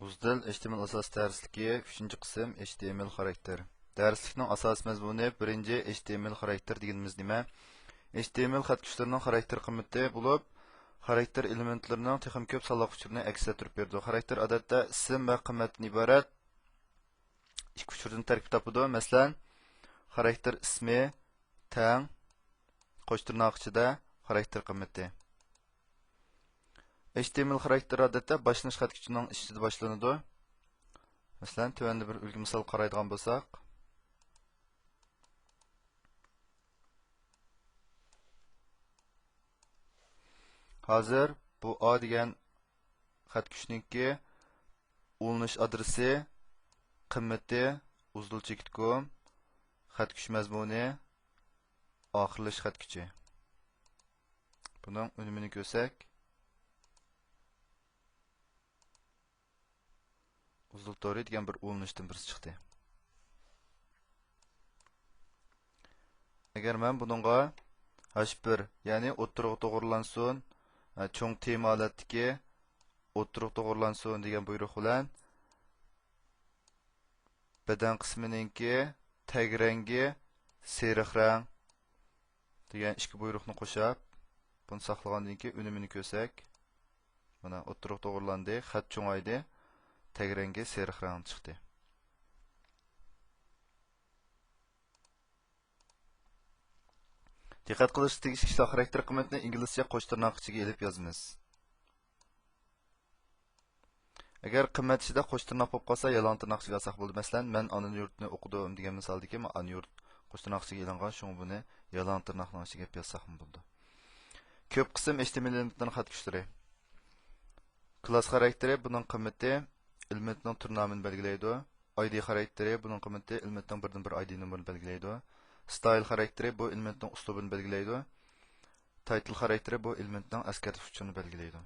Uzdil HTML asos darsligi 3-chi qism HTML xarakter. Darslikning asos mazmuni 1-chi HTML xarakter deganimiz nima? HTML xat kuchlarining xarakter qiymati bo'lib, xarakter elementlarining texnik ko'p sonliq uchurini aks ettirib berdi. Xarakter odatda ism va qiymatdan iborat ikki uchurdan tarkib topadi. Masalan, xarakter ismi tang qo'sh tirnoq ichida xarakter qiymati. HTML xarakter odatda boshlanish xat kuchining ishida boshlanadi. Masalan, tövəndə bir ulgu misal qaraydigan bo'lsak, hozir bu A degan xat kuchningki ulanish adresi, qiymati, uzdil chekitkum, xat kuch mazmuni, oxirlash xat kuchi. Buning unumini ko'rsak, uzdil to'ri degan bir ulanishdan birisi chiqdi. Agar men buningga H1, ya'ni o'ttirib to'g'rilansin, cho'ng tema holatdagi o'ttirib to'g'rilansin degan buyruq bilan badan qismininki tag rangi seriq rang degan ikki buyruqni qo'shib, buni saqlagandan keyin unumini ko'rsak, mana o'ttirib to'g'rilandi, xat cho'ngaydi, tag rangi seriq rang chiqdi. Diqqat qilish tegishli ishlar xarakter qiymatini inglizcha qo'sh tirnoq ichiga elib yozamiz. Agar qiymat ichida qo'sh tirnoq bo'lib qolsa, yolg'on tirnoq ichiga olsak bo'ladi. Masalan, men ana yurtni o'qidim degan misaldagi men ana yurt qo'sh tirnoq ichiga ilingan, shuni buni yolg'on tirnoqning ichiga yozsak bo'ladi. Ko'p qism HTML elementlarining xat kuchlari. Class xarakteri buning qiymati elementning turnomini belgilaydi. ID xarakteri buning qiymati elementning birdan bir ID nomerini belgilaydi. Style xarakteri bu elementning uslubini belgilaydi. Title xarakteri bu elementning eskartish uchun belgilaydi.